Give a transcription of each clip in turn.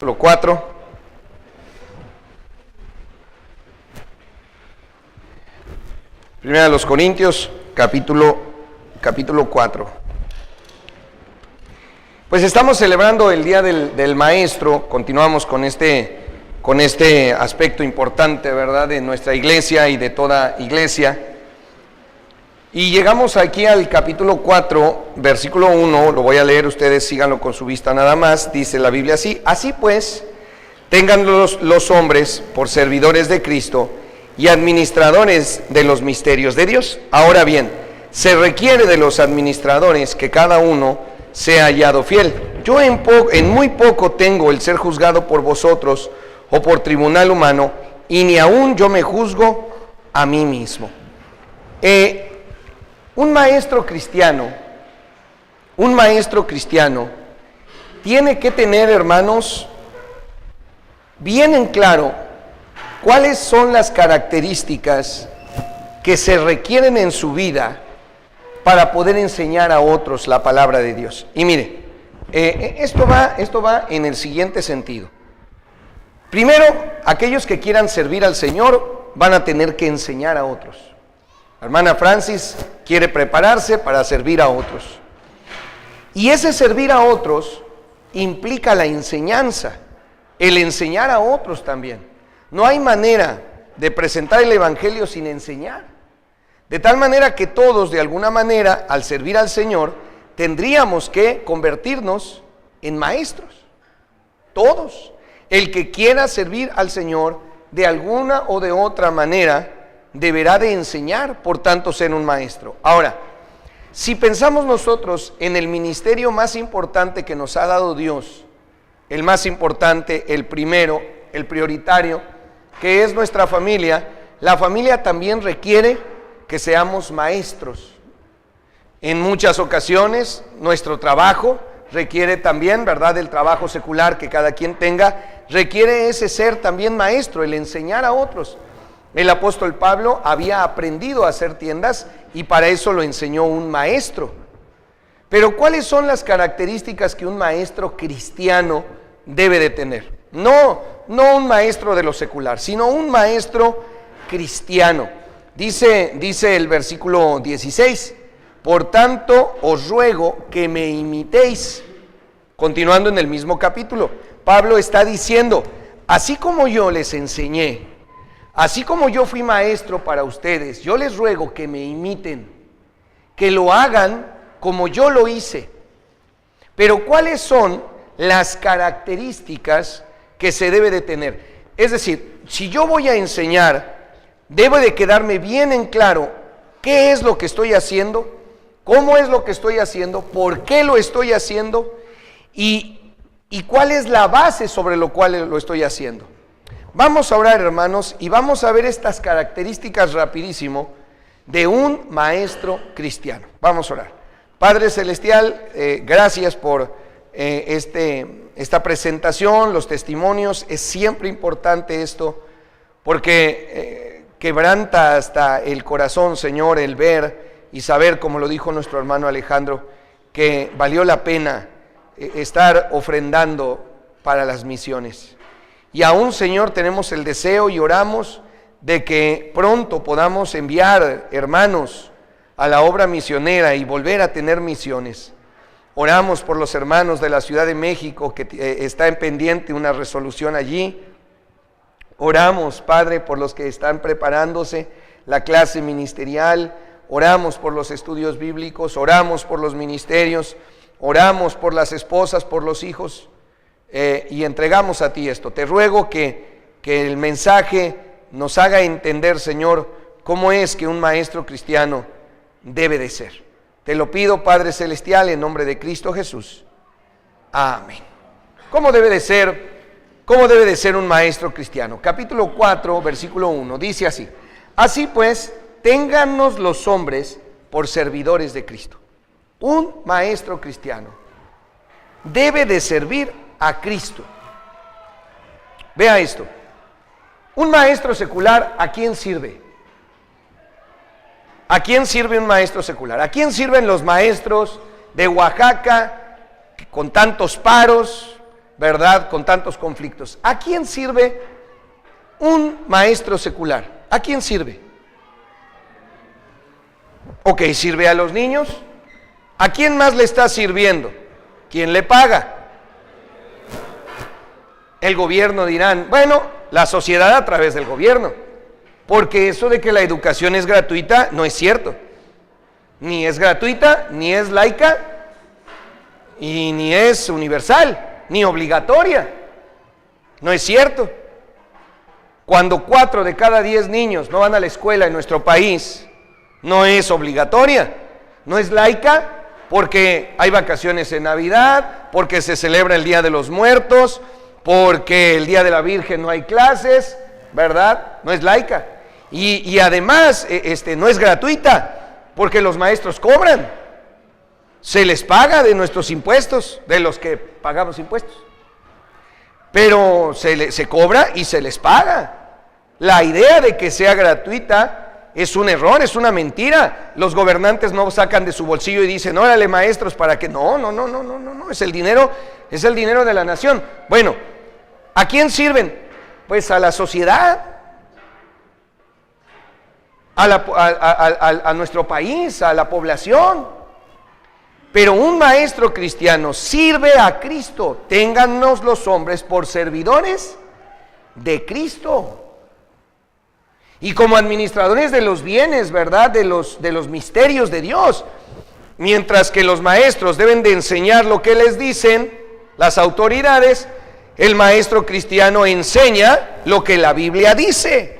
Capítulo 4. Primera de los Corintios, capítulo 4. Pues estamos celebrando el Día del Maestro. Continuamos con este aspecto importante, ¿verdad?, de nuestra iglesia y de toda iglesia. Y llegamos aquí al capítulo 4, versículo 1, lo voy a leer, ustedes síganlo con su vista nada más. Dice la Biblia así: así pues, tengan los hombres por servidores de Cristo y administradores de los misterios de Dios. Ahora bien, se requiere de los administradores que cada uno sea hallado fiel. Yo en muy poco tengo el ser juzgado por vosotros o por tribunal humano, y ni aún yo me juzgo a mí mismo. Un maestro cristiano tiene que tener, hermanos, bien en claro cuáles son las características que se requieren en su vida para poder enseñar a otros la palabra de Dios. Y mire, esto va en el siguiente sentido. Primero, aquellos que quieran servir al Señor van a tener que enseñar a otros. La hermana Francis quiere prepararse para servir a otros. Y ese servir a otros implica la enseñanza, el enseñar a otros también. No hay manera de presentar el Evangelio sin enseñar. De tal manera que todos, de alguna manera, al servir al Señor, tendríamos que convertirnos en maestros. Todos. El que quiera servir al Señor, de alguna o de otra manera, deberá de enseñar, por tanto ser un maestro. Ahora, si pensamos nosotros en el ministerio más importante que nos ha dado Dios, el más importante, el primero, el prioritario, que es nuestra familia, la familia también requiere que seamos maestros. En muchas ocasiones, nuestro trabajo requiere también, ¿verdad?, el trabajo secular que cada quien tenga, requiere ese ser también maestro, el enseñar a otros. El apóstol Pablo había aprendido a hacer tiendas y para eso lo enseñó un maestro. Pero ¿cuáles son las características que un maestro cristiano debe de tener? No un maestro de lo secular, sino un maestro cristiano. Dice el versículo 16: por tanto os ruego que me imitéis. Continuando en el mismo capítulo, Pablo está diciendo: así como yo les enseñé, así como yo fui maestro para ustedes, yo les ruego que me imiten, que lo hagan como yo lo hice. Pero ¿cuáles son las características que se debe de tener? Es decir, si yo voy a enseñar, debe de quedarme bien en claro qué es lo que estoy haciendo, cómo es lo que estoy haciendo, por qué lo estoy haciendo y cuál es la base sobre lo cual lo estoy haciendo. Vamos a orar, hermanos, y vamos a ver estas características rapidísimo de un maestro cristiano. Vamos a orar. Padre Celestial, gracias por esta presentación, los testimonios. Es siempre importante esto, porque quebranta hasta el corazón, Señor, el ver y saber, como lo dijo nuestro hermano Alejandro, que valió la pena estar ofrendando para las misiones. Y aún, Señor, tenemos el deseo y oramos de que pronto podamos enviar hermanos a la obra misionera y volver a tener misiones. Oramos por los hermanos de la Ciudad de México, que está en pendiente una resolución allí. Oramos, Padre, por los que están preparándose la clase ministerial. Oramos por los estudios bíblicos, oramos por los ministerios, oramos por las esposas, por los hijos. Y entregamos a ti esto. Te ruego que el mensaje nos haga entender, Señor, cómo es que un maestro cristiano debe de ser. Te lo pido, Padre Celestial, en nombre de Cristo Jesús. Amén. ¿Cómo debe de ser un maestro cristiano? Capítulo 4, versículo 1, dice así: así pues, téngannos los hombres por servidores de Cristo. Un maestro cristiano debe de servir a Cristo. Vea esto. Un maestro secular, ¿a quién sirve? ¿A quién sirve un maestro secular? ¿A quién sirven los maestros de Oaxaca con tantos paros, ¿verdad?, con tantos conflictos. ¿A quién sirve un maestro secular? ¿A quién sirve? Ok, sirve a los niños. ¿A quién más le está sirviendo? ¿Quién le paga? El gobierno, dirán, bueno, la sociedad a través del gobierno, porque eso de que la educación es gratuita no es cierto. Ni es gratuita, ni es laica, y ni es universal, ni obligatoria. No es cierto. Cuando 4 de cada 10 niños no van a la escuela en nuestro país, no es obligatoria, no es laica, porque hay vacaciones en Navidad, porque se celebra el Día de los Muertos, porque el Día de la Virgen no hay clases, ¿verdad? No es laica. Y además, no es gratuita, porque los maestros cobran. Se les paga de nuestros impuestos, de los que pagamos impuestos. Pero se cobra y se les paga. La idea de que sea gratuita es un error, es una mentira. Los gobernantes no sacan de su bolsillo y dicen, órale maestros, para que no, es el dinero de la nación. Bueno, ¿a quién sirven? Pues a la sociedad, a nuestro país, a la población. Pero un maestro cristiano sirve a Cristo. Téngannos los hombres por servidores de Cristo. Y como administradores de los bienes, ¿verdad? De los misterios de Dios. Mientras que los maestros deben de enseñar lo que les dicen las autoridades, el maestro cristiano enseña lo que la Biblia dice.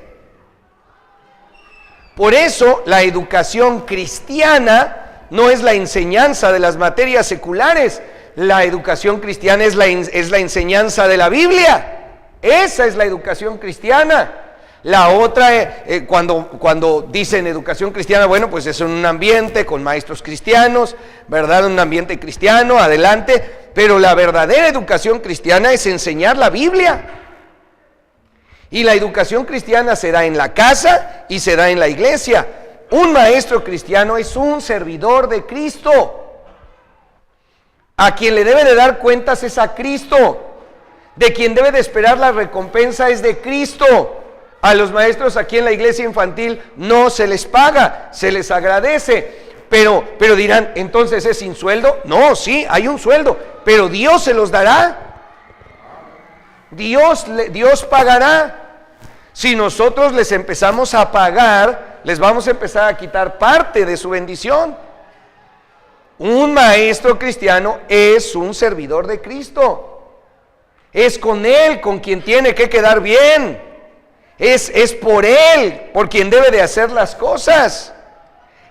Por eso la educación cristiana no es la enseñanza de las materias seculares. La educación cristiana es la enseñanza de la Biblia. Esa es la educación cristiana. La otra, cuando dicen educación cristiana, bueno, pues es un ambiente con maestros cristianos, ¿verdad? Un ambiente cristiano, adelante. Pero la verdadera educación cristiana es enseñar la Biblia. Y la educación cristiana se da en la casa y se da en la iglesia. Un maestro cristiano es un servidor de Cristo. A quien le debe de dar cuentas es a Cristo. De quien debe de esperar la recompensa es de Cristo. A los maestros aquí en la iglesia infantil no se les paga, se les agradece. Pero dirán, ¿entonces es sin sueldo? No, sí, hay un sueldo, pero Dios se los dará. Dios pagará. Si nosotros les empezamos a pagar, les vamos a empezar a quitar parte de su bendición. Un maestro cristiano es un servidor de Cristo. Es con Él con quien tiene que quedar bien. Es por Él, por quien debe de hacer las cosas.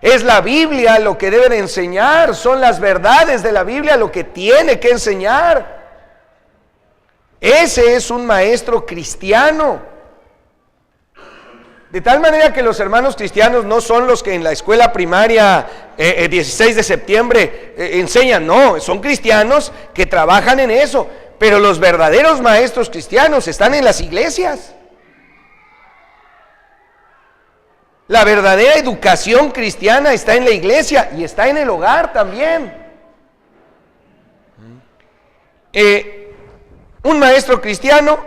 Es la Biblia lo que debe de enseñar, son las verdades de la Biblia lo que tiene que enseñar. Ese es un maestro cristiano. De tal manera que los hermanos cristianos no son los que en la escuela primaria 16 de septiembre enseñan, no, son cristianos que trabajan en eso, pero los verdaderos maestros cristianos están en las iglesias. La verdadera educación cristiana está en la iglesia y está en el hogar también. Un maestro cristiano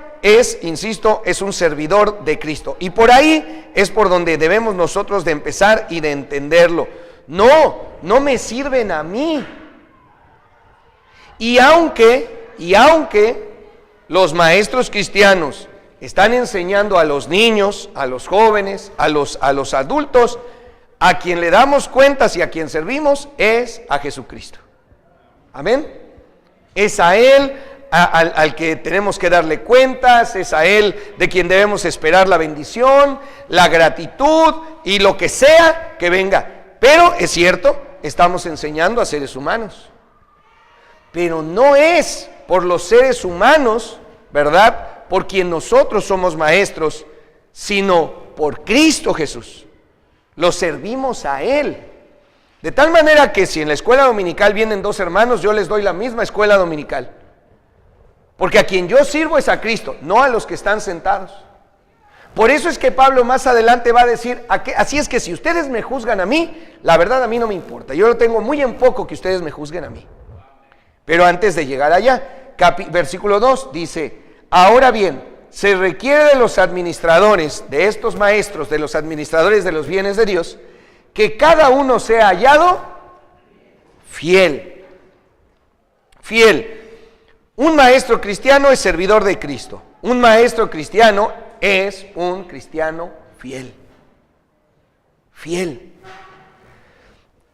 insisto, es un servidor de Cristo. Y por ahí es por donde debemos nosotros de empezar y de entenderlo. No me sirven a mí. Y aunque los maestros cristianos están enseñando a los niños, a los jóvenes, a los adultos, a quien le damos cuentas y a quien servimos es a Jesucristo. Amén. Es a Él al que tenemos que darle cuentas, es a Él de quien debemos esperar la bendición, la gratitud y lo que sea que venga. Pero es cierto, estamos enseñando a seres humanos. Pero no es por los seres humanos, ¿verdad?, por quien nosotros somos maestros, sino por Cristo Jesús. Lo servimos a Él. De tal manera que si en la escuela dominical vienen 2 hermanos, yo les doy la misma escuela dominical. Porque a quien yo sirvo es a Cristo, no a los que están sentados. Por eso es que Pablo más adelante va a decir, así es que si ustedes me juzgan a mí, la verdad a mí no me importa. Yo lo tengo muy en poco que ustedes me juzguen a mí. Pero antes de llegar allá, versículo 2, dice: ahora bien, se requiere de los administradores, de estos maestros, de los administradores de los bienes de Dios, que cada uno sea hallado fiel. Fiel. Un maestro cristiano es servidor de Cristo. Un maestro cristiano es un cristiano fiel. Fiel.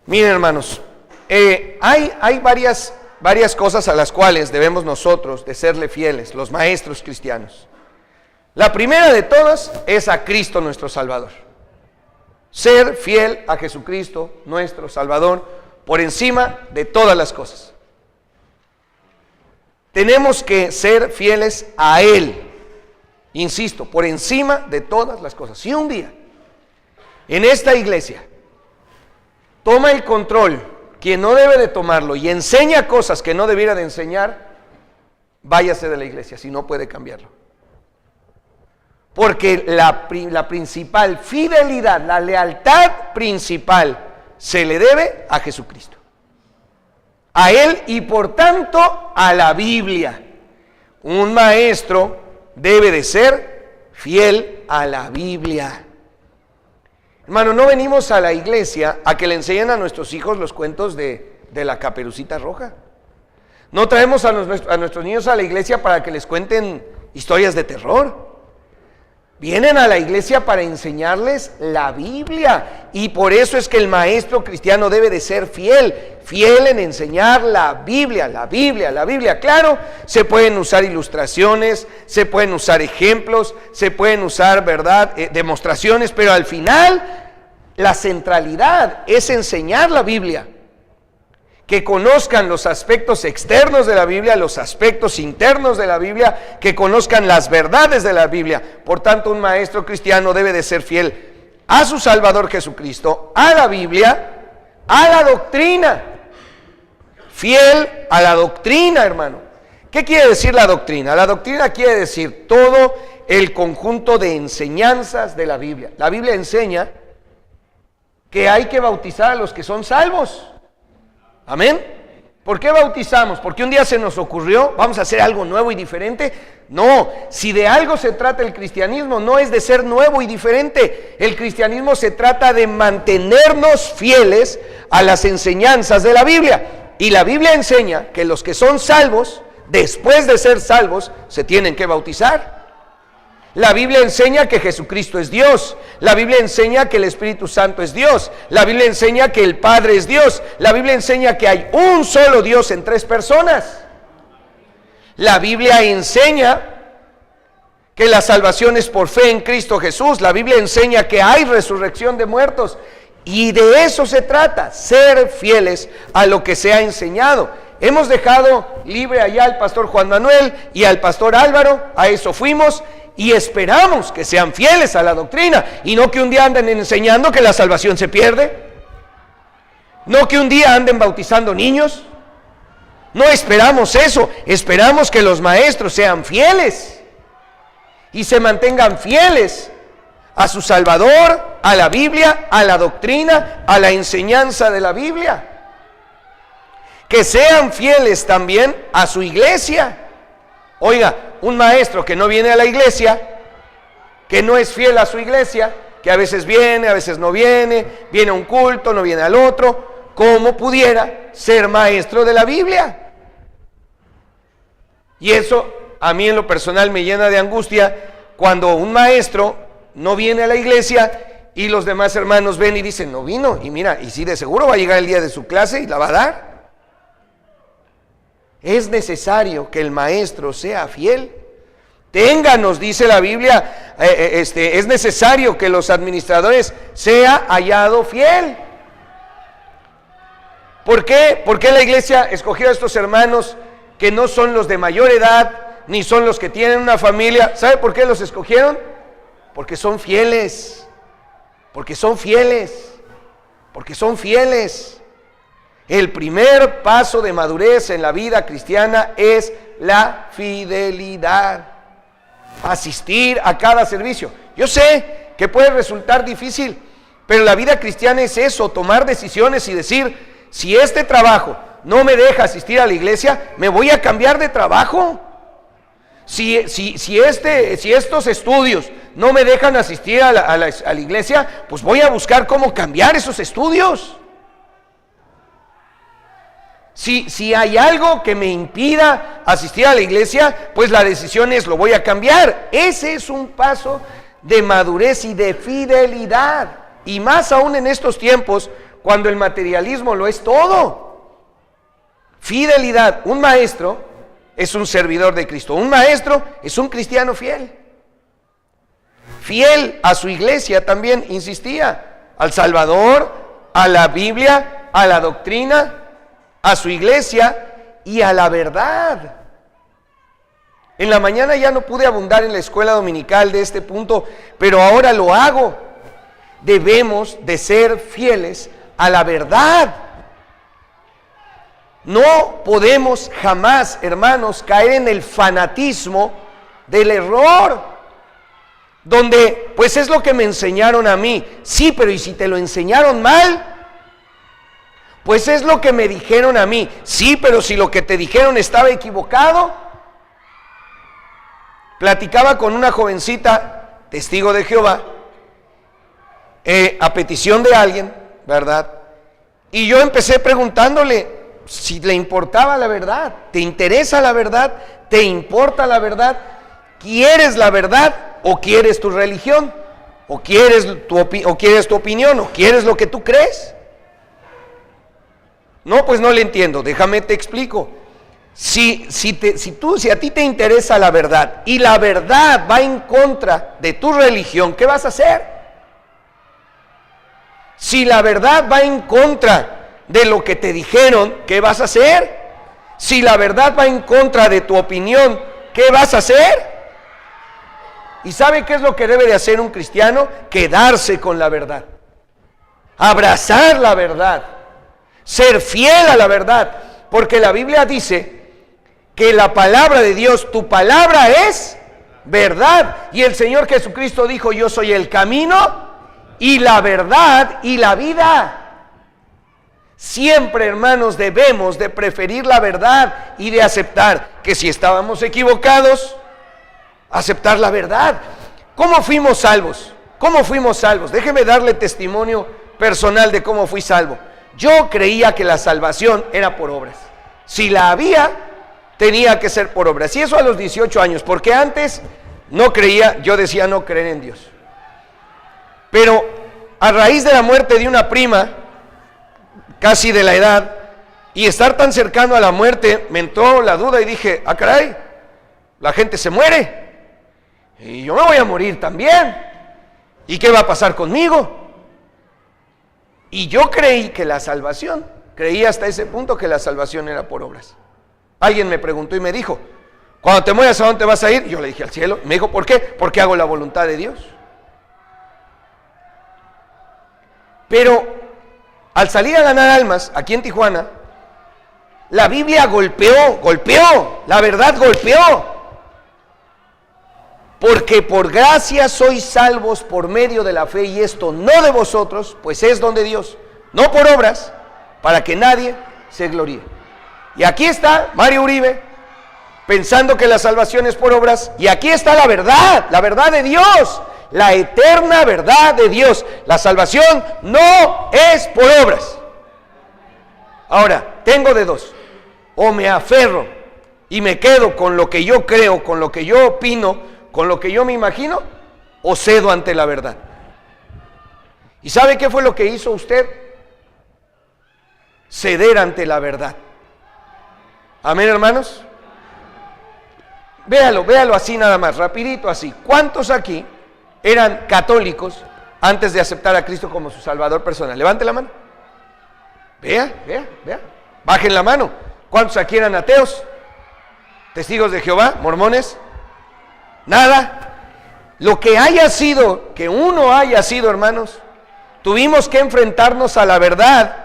Miren, hermanos, hay varias cosas a las cuales debemos nosotros de serle fieles, los maestros cristianos. La primera de todas es a Cristo nuestro Salvador. Ser fiel a Jesucristo nuestro Salvador por encima de todas las cosas. Tenemos que ser fieles a Él, insisto, por encima de todas las cosas. Si un día en esta iglesia toma el control quien no debe de tomarlo y enseña cosas que no debiera de enseñar, váyase de la iglesia, si no puede cambiarlo. Porque la principal fidelidad, la lealtad principal se le debe a Jesucristo, a Él y por tanto a la Biblia. Un maestro debe de ser fiel a la Biblia. Hermano, no venimos a la iglesia a que le enseñen a nuestros hijos los cuentos de la Caperucita Roja. No traemos a nuestros niños a la iglesia para que les cuenten historias de terror. Vienen a la iglesia para enseñarles la Biblia, y por eso es que el maestro cristiano debe de ser fiel en enseñar la Biblia, la Biblia, la Biblia. Claro, se pueden usar ilustraciones, se pueden usar ejemplos, se pueden usar, ¿verdad?, demostraciones, pero al final la centralidad es enseñar la Biblia. Que conozcan los aspectos externos de la Biblia, los aspectos internos de la Biblia, que conozcan las verdades de la Biblia. Por tanto, un maestro cristiano debe de ser fiel a su Salvador Jesucristo, a la Biblia, a la doctrina. Fiel a la doctrina, hermano. ¿Qué quiere decir la doctrina? La doctrina quiere decir todo el conjunto de enseñanzas de la Biblia. La Biblia enseña que hay que bautizar a los que son salvos. Amén. ¿Por qué bautizamos? ¿Porque un día se nos ocurrió, vamos a hacer algo nuevo y diferente? No, si de algo se trata el cristianismo, no es de ser nuevo y diferente. El cristianismo se trata de mantenernos fieles a las enseñanzas de la Biblia. Y la Biblia enseña que los que son salvos, después de ser salvos, se tienen que bautizar. La Biblia enseña que Jesucristo es Dios. La Biblia enseña que el Espíritu Santo es Dios. La Biblia enseña que el Padre es Dios. La Biblia enseña que hay un solo Dios en tres personas. La Biblia enseña que la salvación es por fe en Cristo Jesús. La Biblia enseña que hay resurrección de muertos. Y de eso se trata, ser fieles a lo que se ha enseñado. Hemos dejado libre allá al pastor Juan Manuel y al pastor Álvaro, a eso fuimos. Y esperamos que sean fieles a la doctrina, y no que un día anden enseñando que la salvación se pierde, no que un día anden bautizando niños. No esperamos eso, esperamos que los maestros sean fieles y se mantengan fieles a su Salvador, a la Biblia, a la doctrina, a la enseñanza de la Biblia. Que sean fieles también a su iglesia. Oiga, un maestro que no viene a la iglesia, que no es fiel a su iglesia, que a veces viene, a veces no viene, viene a un culto, no viene al otro, ¿cómo pudiera ser maestro de la Biblia? Y eso a mí en lo personal me llena de angustia cuando un maestro no viene a la iglesia y los demás hermanos ven y dicen, no vino, y mira, y sí, de seguro va a llegar el día de su clase y la va a dar. Es necesario que el maestro sea fiel. Ténganos, dice la Biblia, es necesario que los administradores sea hallado fiel. ¿Por qué? ¿Por qué la iglesia escogió a estos hermanos que no son los de mayor edad, ni son los que tienen una familia? ¿Sabe por qué los escogieron? Porque son fieles. Porque son fieles. Porque son fieles. El primer paso de madurez en la vida cristiana es la fidelidad. Asistir a cada servicio. Yo sé que puede resultar difícil, pero la vida cristiana es eso, tomar decisiones y decir, si este trabajo no me deja asistir a la iglesia, me voy a cambiar de trabajo. Si estos estudios no me dejan asistir a la iglesia, pues voy a buscar cómo cambiar esos estudios. Si hay algo que me impida asistir a la iglesia, pues la decisión es, lo voy a cambiar. Ese es un paso de madurez y de fidelidad. Y más aún en estos tiempos, cuando el materialismo lo es todo. Fidelidad. Un maestro es un servidor de Cristo. Un maestro es un cristiano fiel. Fiel a su iglesia también, insistía. Al Salvador, a la Biblia, a la doctrina, a su iglesia y a la verdad. En la mañana ya no pude abundar en la escuela dominical de este punto, pero ahora lo hago. Debemos de ser fieles a la verdad. No podemos jamás, hermanos, caer en el fanatismo del error, donde pues es lo que me enseñaron a mí. Sí, pero ¿y si te lo enseñaron mal? Pues es lo que me dijeron a mí. Sí, pero si lo que te dijeron estaba equivocado. Platicaba con una jovencita, testigo de Jehová, a petición de alguien, ¿verdad? Y yo empecé preguntándole si le importaba la verdad. ¿Te interesa la verdad? ¿Te importa la verdad? ¿Quieres la verdad o quieres tu religión? ¿O quieres tu opinión? ¿O quieres lo que tú crees? No, pues no le entiendo, déjame te explico. Si a ti te interesa la verdad y la verdad va en contra de tu religión, ¿qué vas a hacer? Si la verdad va en contra de lo que te dijeron, ¿qué vas a hacer? Si la verdad va en contra de tu opinión, ¿qué vas a hacer? ¿Y sabe qué es lo que debe de hacer un cristiano? Quedarse con la verdad, abrazar la verdad, ser fiel a la verdad, porque la Biblia dice que la palabra de Dios, tu palabra es verdad, y el Señor Jesucristo dijo: yo soy el camino y la verdad y la vida. Siempre, hermanos, debemos de preferir la verdad y de aceptar que si estábamos equivocados, aceptar la verdad. ¿Cómo fuimos salvos? ¿Cómo fuimos salvos? Déjeme darle testimonio personal de cómo fui salvo. Yo creía que la salvación era por obras. Si la había, tenía que ser por obras. Y eso a los 18 años, porque antes no creía, yo decía no creer en Dios. Pero a raíz de la muerte de una prima, casi de la edad, y estar tan cercano a la muerte, me entró la duda y dije: ah, caray, la gente se muere, y yo me voy a morir también, ¿y qué va a pasar conmigo? Y yo creí que la salvación, creí hasta ese punto que la salvación era por obras. Alguien me preguntó y me dijo: cuando te mueras, ¿a dónde vas a ir? Y yo le dije: al cielo. Y me dijo: ¿por qué? Porque hago la voluntad de Dios. Pero al salir a ganar almas aquí en Tijuana, la Biblia golpeó, la verdad golpeó. Porque por gracia sois salvos por medio de la fe, y esto no de vosotros, pues es don de Dios, no por obras, para que nadie se gloríe. Y aquí está Mario Uribe, pensando que la salvación es por obras, y aquí está la verdad de Dios, la eterna verdad de Dios. La salvación no es por obras. Ahora, tengo de dos: o me aferro y me quedo con lo que yo creo, con lo que yo opino, con lo que yo me imagino, o cedo ante la verdad. ¿Y sabe qué fue lo que hizo usted? Ceder ante la verdad. Amén, hermanos. Véalo así nada más, rapidito así. ¿Cuántos aquí eran católicos antes de aceptar a Cristo como su Salvador personal? Levante la mano. Vea. Bajen la mano. ¿Cuántos aquí eran ateos? ¿Testigos de Jehová? ¿Mormones? Nada. Lo que haya sido, que uno haya sido, hermanos, tuvimos que enfrentarnos a la verdad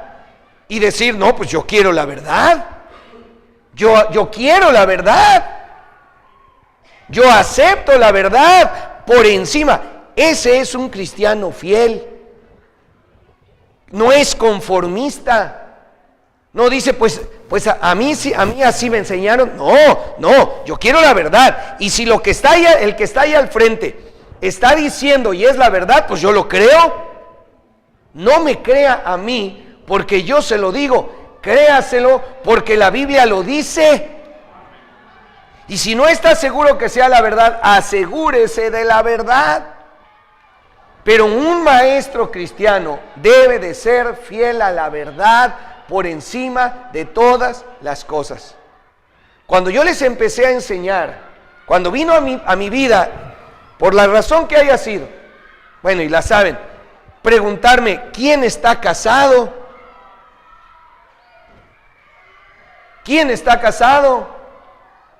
y decir: no, pues yo quiero la verdad. Yo quiero la verdad. Yo acepto la verdad por encima. Ese es un cristiano fiel. No es conformista. No dice, pues a mí así me enseñaron. No, yo quiero la verdad. Y si lo que está ahí, el que está ahí al frente está diciendo y es la verdad, pues yo lo creo. No me crea a mí porque yo se lo digo, créaselo porque la Biblia lo dice. Y si no está seguro que sea la verdad, asegúrese de la verdad. Pero un maestro cristiano debe de ser fiel a la verdad por encima de todas las cosas. Cuando yo les empecé a enseñar, cuando vino a mi vida, por la razón que haya sido, bueno, y la saben, preguntarme, ¿quién está casado? ¿Quién está casado?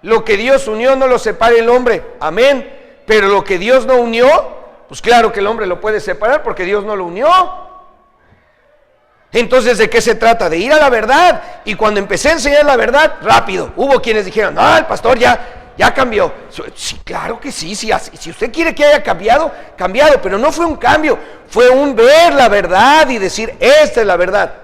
Lo que Dios unió no lo separe el hombre, amén. Pero lo que Dios no unió, pues claro que el hombre lo puede separar porque Dios no lo unió. Entonces, ¿de qué se trata? De ir a la verdad. Y cuando empecé a enseñar la verdad, rápido, hubo quienes dijeron, no, el pastor ya cambió. Sí, claro que sí, si usted quiere que haya cambiado, pero no fue un cambio, fue un ver la verdad y decir, esta es la verdad.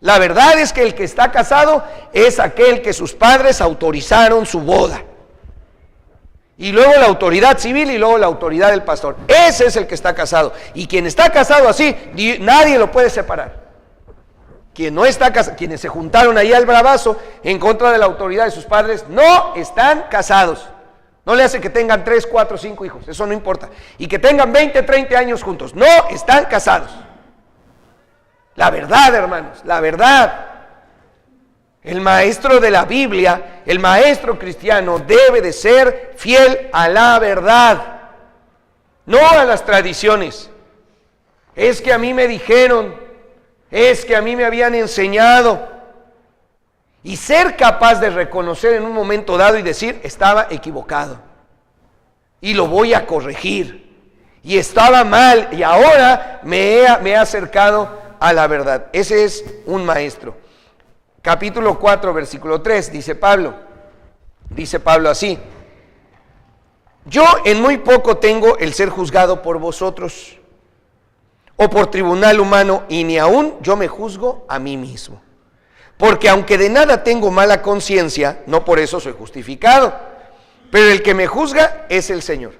La verdad es que el que está casado es aquel que sus padres autorizaron su boda. Y luego la autoridad civil y luego la autoridad del pastor. Ese es el que está casado. Y quien está casado así, nadie lo puede separar. Quien no está casado, quienes se juntaron ahí al bravazo en contra de la autoridad de sus padres, no están casados. No le hace que tengan 3, 4, 5 hijos, eso no importa. Y que tengan 20, 30 años juntos, no están casados. La verdad, hermanos, la verdad. El maestro de la Biblia, el maestro cristiano, debe de ser fiel a la verdad, no a las tradiciones. Es que a mí me dijeron, es que a mí me habían enseñado. Y ser capaz de reconocer en un momento dado y decir, estaba equivocado y lo voy a corregir, y estaba mal y ahora me he acercado a la verdad. Ese es un maestro. Capítulo 4, versículo 3, dice Pablo así: yo en muy poco tengo el ser juzgado por vosotros o por tribunal humano, y ni aún yo me juzgo a mí mismo. Porque aunque de nada tengo mala conciencia, no por eso soy justificado, pero el que me juzga es el Señor.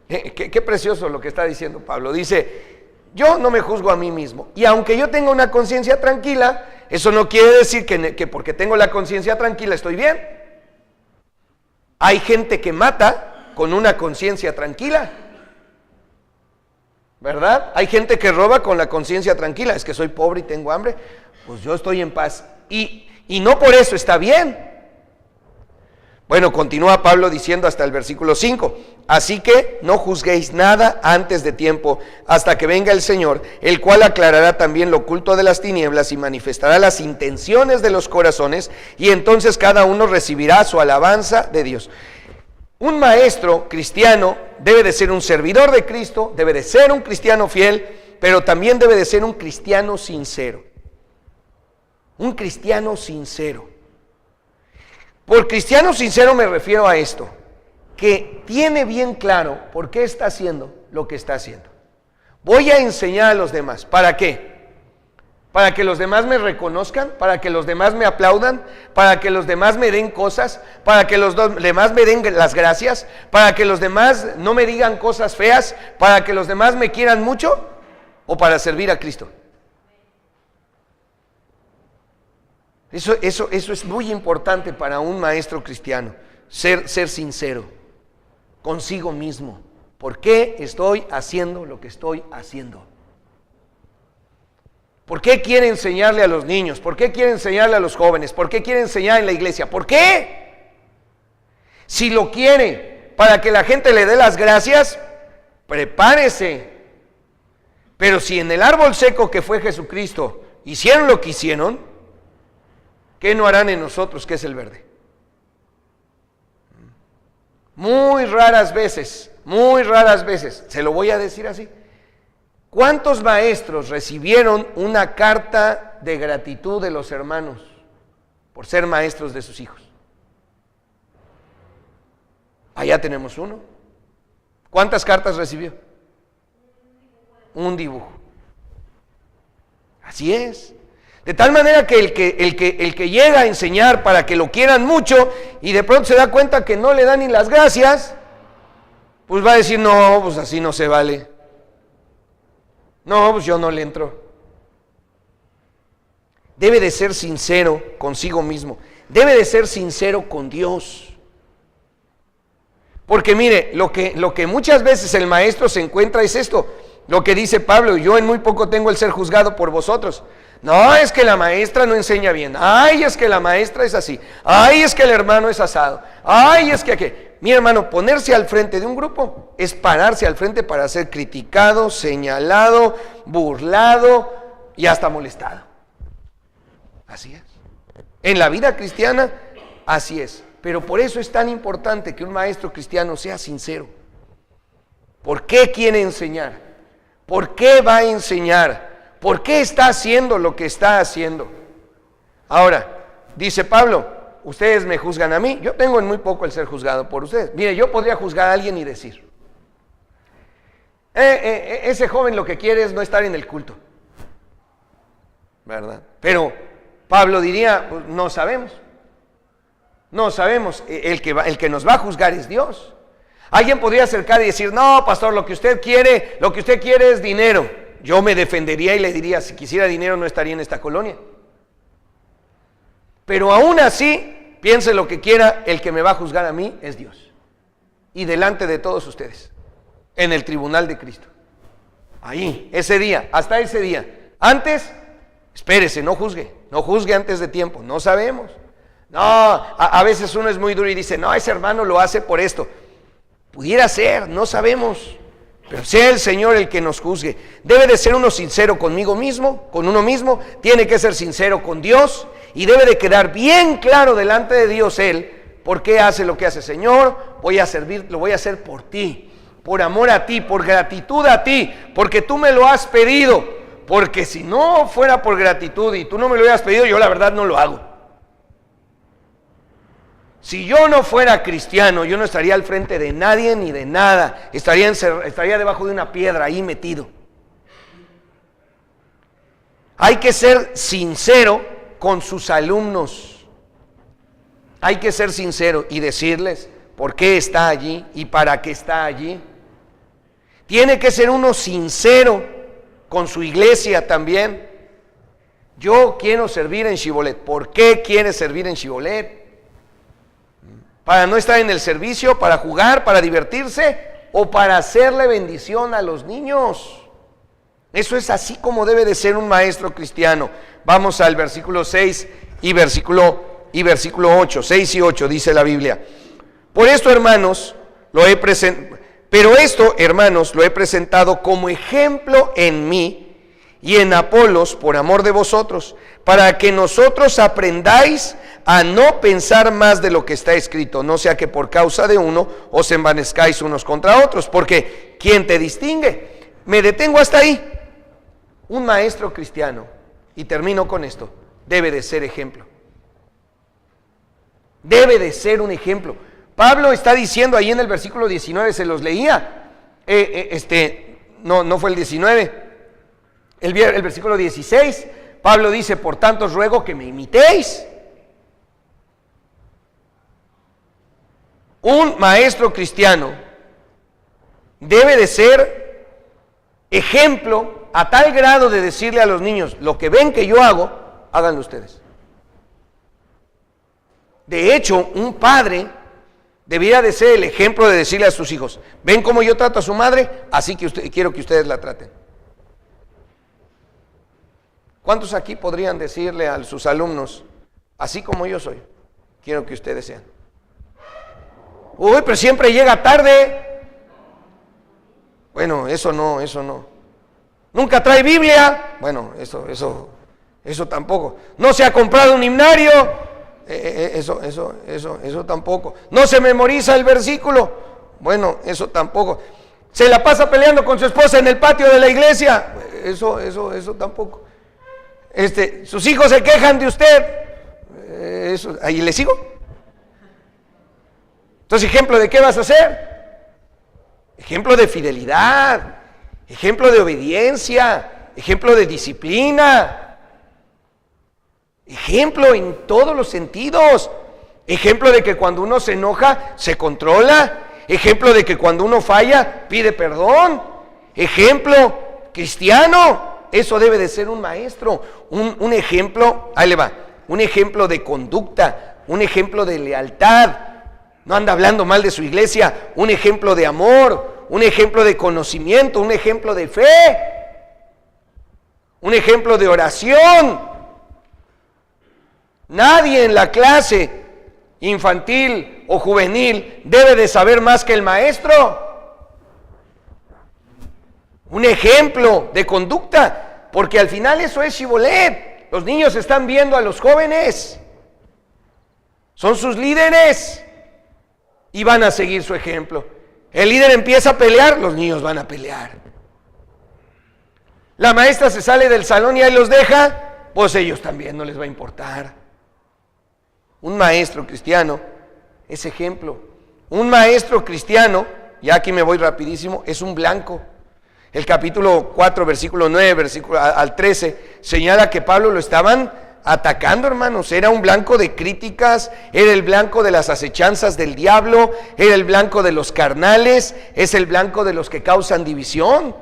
Qué precioso lo que está diciendo Pablo. Dice, yo no me juzgo a mí mismo, y aunque yo tenga una conciencia tranquila, eso no quiere decir que porque tengo la conciencia tranquila estoy bien. Hay gente que mata con una conciencia tranquila, ¿verdad? Hay gente que roba con la conciencia tranquila. Es que soy pobre y tengo hambre, pues yo estoy en paz, y no por eso está bien. Bueno, continúa Pablo diciendo hasta el versículo 5, así que no juzguéis nada antes de tiempo, hasta que venga el Señor, el cual aclarará también lo oculto de las tinieblas y manifestará las intenciones de los corazones, y entonces cada uno recibirá su alabanza de Dios. Un maestro cristiano debe de ser un servidor de Cristo, debe de ser un cristiano fiel, pero también debe de ser un cristiano sincero. Un cristiano sincero. Por cristiano sincero me refiero a esto, que tiene bien claro por qué está haciendo lo que está haciendo. Voy a enseñar a los demás. ¿Para qué? ¿Para que los demás me reconozcan? ¿Para que los demás me aplaudan? ¿Para que los demás me den cosas? ¿Para que los demás me den las gracias? ¿Para que los demás no me digan cosas feas? ¿Para que los demás me quieran mucho? ¿O para servir a Cristo? Eso es muy importante para un maestro cristiano, ser sincero consigo mismo. ¿Por qué estoy haciendo lo que estoy haciendo? ¿Por qué quiere enseñarle a los niños? ¿Por qué quiere enseñarle a los jóvenes? ¿Por qué quiere enseñar en la iglesia? ¿Por qué? Si lo quiere para que la gente le dé las gracias, prepárese. Pero si en el árbol seco que fue Jesucristo hicieron lo que hicieron, ¿qué no harán en nosotros, que es el verde? Muy raras veces, se lo voy a decir así. ¿Cuántos maestros recibieron una carta de gratitud de los hermanos por ser maestros de sus hijos? Allá tenemos uno. ¿Cuántas cartas recibió? Un dibujo. Así es. De tal manera que el que llega a enseñar para que lo quieran mucho y de pronto se da cuenta que no le dan ni las gracias, pues va a decir, no, pues así no se vale. No, pues yo no le entro. Debe de ser sincero consigo mismo. Debe de ser sincero con Dios. Porque mire, lo que muchas veces el maestro se encuentra es esto. Lo que dice Pablo, yo en muy poco tengo el ser juzgado por vosotros. No, es que la maestra no enseña bien. Ay, es que la maestra es así. Ay, es que el hermano es asado. Ay, es que... Mi hermano, ponerse al frente de un grupo es pararse al frente para ser criticado, señalado, burlado y hasta molestado. Así es. En la vida cristiana, así es. Pero por eso es tan importante que un maestro cristiano sea sincero. ¿Por qué quiere enseñar? ¿Por qué va a enseñar? ¿Por qué está haciendo lo que está haciendo? Ahora, dice Pablo, ustedes me juzgan a mí, yo tengo en muy poco el ser juzgado por ustedes. Mire, yo podría juzgar a alguien y decir, ese joven lo que quiere es no estar en el culto, ¿verdad? Pero Pablo diría, pues, no sabemos, el que nos va a juzgar es Dios. Alguien podría acercar y decir, no, pastor, lo que usted quiere es dinero. Yo me defendería y le diría, si quisiera dinero no estaría en esta colonia. Pero aún así, piense lo que quiera, el que me va a juzgar a mí es Dios. Y delante de todos ustedes, en el tribunal de Cristo. Ahí, ese día, hasta ese día. Antes, espérese, no juzgue antes de tiempo, no sabemos. No, a veces uno es muy duro y dice, no, ese hermano lo hace por esto. Pudiera ser, no sabemos. Pero sea el Señor el que nos juzgue. Debe de ser uno sincero conmigo mismo, con uno mismo, tiene que ser sincero con Dios y debe de quedar bien claro delante de Dios él, por qué hace lo que hace. Señor, voy a servir, lo voy a hacer por ti, por amor a ti, por gratitud a ti, porque tú me lo has pedido, porque si no fuera por gratitud y tú no me lo hubieras pedido, yo la verdad no lo hago. Si yo no fuera cristiano, yo no estaría al frente de nadie ni de nada. Estaría debajo de una piedra ahí metido. Hay que ser sincero con sus alumnos. Hay que ser sincero y decirles por qué está allí y para qué está allí. Tiene que ser uno sincero con su iglesia también. Yo quiero servir en Shibboleth. ¿Por qué quiere servir en Shibboleth? ¿Para no estar en el servicio, para jugar, para divertirse o para hacerle bendición a los niños? Eso es así como debe de ser un maestro cristiano. Vamos al versículo 6 y versículo 8, 6 y 8 dice la Biblia. Por esto, hermanos, lo he presentado como ejemplo en mí y en Apolos por amor de vosotros, para que nosotros aprendáis a no pensar más de lo que está escrito, no sea que por causa de uno os envanezcáis unos contra otros, porque ¿quién te distingue? Me detengo hasta ahí. Un maestro cristiano, y termino con esto, debe de ser ejemplo. Debe de ser un ejemplo. Pablo está diciendo ahí en el versículo 19, se los leía, no fue el 19, el versículo 16, Pablo dice, por tanto os ruego que me imitéis. Un maestro cristiano debe de ser ejemplo a tal grado de decirle a los niños, lo que ven que yo hago, háganlo ustedes. De hecho, un padre debería de ser el ejemplo de decirle a sus hijos, ven cómo yo trato a su madre, así que quiero que ustedes la traten. ¿Cuántos aquí podrían decirle a sus alumnos, así como yo soy, quiero que ustedes sean? Uy, pero siempre llega tarde. Bueno, eso no. Nunca trae Biblia. Bueno, eso tampoco. No se ha comprado un himnario. Eso tampoco. No se memoriza el versículo. Bueno, eso tampoco. Se la pasa peleando con su esposa en el patio de la iglesia. Eso tampoco. Sus hijos se quejan de usted. ¿Ahí le sigo? Entonces, ¿ejemplo de qué vas a hacer? Ejemplo de fidelidad, ejemplo de obediencia, ejemplo de disciplina. Ejemplo en todos los sentidos. Ejemplo de que cuando uno se enoja, se controla. Ejemplo de que cuando uno falla, pide perdón. Ejemplo cristiano. Eso debe de ser un maestro. Un ejemplo, ahí le va, un ejemplo de conducta, un ejemplo de lealtad. No anda hablando mal de su iglesia. Un ejemplo de amor, un ejemplo de conocimiento, un ejemplo de fe, un ejemplo de oración. Nadie en la clase infantil o juvenil debe de saber más que el maestro. Un ejemplo de conducta, porque al final eso es Shibolet. Los niños están viendo a los jóvenes, son sus líderes y van a seguir su ejemplo. El líder empieza a pelear, los niños van a pelear. La maestra se sale del salón y ahí los deja, pues ellos también no les va a importar. Un maestro cristiano es ejemplo. Un maestro cristiano, ya aquí me voy rapidísimo, es un blanco. El capítulo 4, versículo 9, versículo al 13, señala que Pablo lo estaban atacando, hermanos. Era un blanco de críticas, era el blanco de las acechanzas del diablo, era el blanco de los carnales, es el blanco de los que causan división.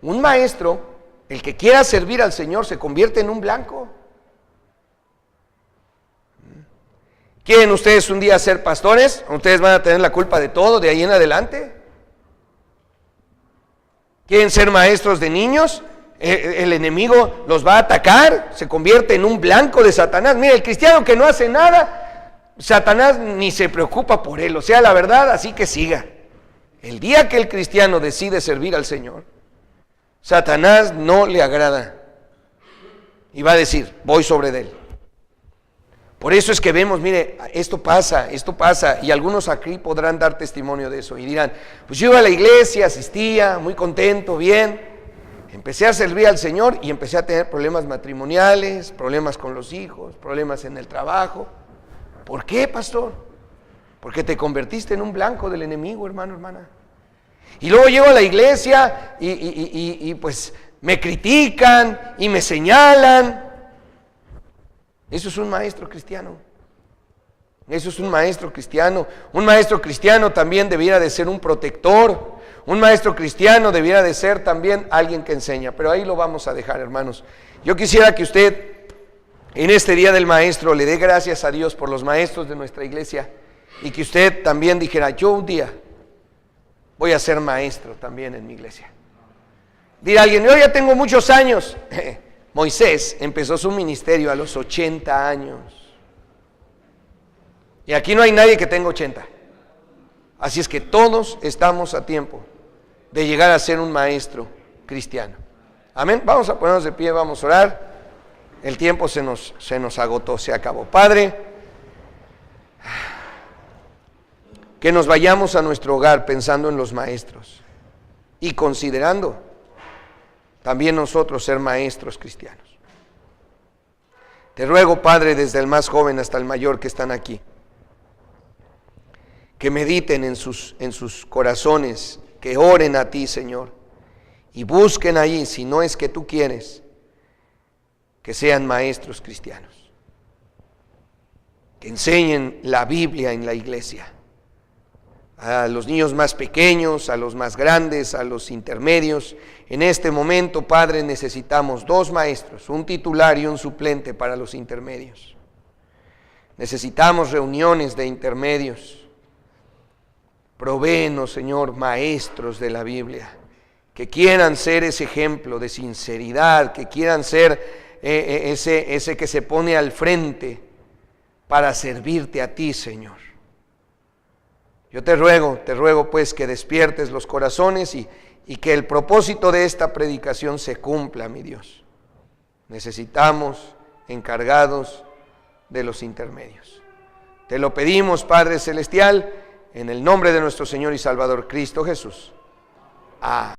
Un maestro, el que quiera servir al Señor, se convierte en un blanco. ¿Quieren ustedes un día ser pastores? ¿Ustedes van a tener la culpa de todo de ahí en adelante? ¿Quieren ser maestros de niños? El enemigo los va a atacar, se convierte en un blanco de Satanás. Mira, el cristiano que no hace nada, Satanás ni se preocupa por él, o sea, la verdad, así que siga. El día que el cristiano decide servir al Señor, Satanás no le agrada y va a decir, voy sobre de él. Por eso es que vemos, mire, esto pasa, y algunos aquí podrán dar testimonio de eso y dirán, pues yo iba a la iglesia, asistía, muy contento, bien, empecé a servir al Señor y empecé a tener problemas matrimoniales, problemas con los hijos, problemas en el trabajo. ¿Por qué, pastor? Porque te convertiste en un blanco del enemigo, hermano, hermana. Y luego llego a la iglesia y pues me critican y me señalan. Eso es un maestro cristiano. Eso es un maestro cristiano. Un maestro cristiano también debiera de ser un protector. Un maestro cristiano debiera de ser también alguien que enseña. Pero ahí lo vamos a dejar, hermanos. Yo quisiera que usted en este día del maestro le dé gracias a Dios por los maestros de nuestra iglesia. Y que usted también dijera, yo un día voy a ser maestro también en mi iglesia. Dirá alguien, yo ya tengo muchos años. Moisés empezó su ministerio a los 80 años. Y aquí no hay nadie que tenga 80. Así es que todos estamos a tiempo de llegar a ser un maestro cristiano. Amén. Vamos a ponernos de pie, vamos a orar. El tiempo se nos agotó, se acabó. Padre, que nos vayamos a nuestro hogar pensando en los maestros y considerando también nosotros ser maestros cristianos. Te ruego, Padre, desde el más joven hasta el mayor que están aquí, que mediten en sus corazones, que oren a ti, Señor, y busquen ahí, si no es que tú quieres, que sean maestros cristianos, que enseñen la Biblia en la iglesia, a los niños más pequeños, a los más grandes, a los intermedios. En este momento, Padre, necesitamos 2 maestros, un titular y un suplente para los intermedios. Necesitamos reuniones de intermedios. Provéenos, Señor, maestros de la Biblia, que quieran ser ese ejemplo de sinceridad, que quieran ser ese que se pone al frente para servirte a ti, Señor. Yo te ruego pues que despiertes los corazones y que el propósito de esta predicación se cumpla, mi Dios. Necesitamos encargados de los intermedios. Te lo pedimos, Padre Celestial, en el nombre de nuestro Señor y Salvador Cristo Jesús. Amén.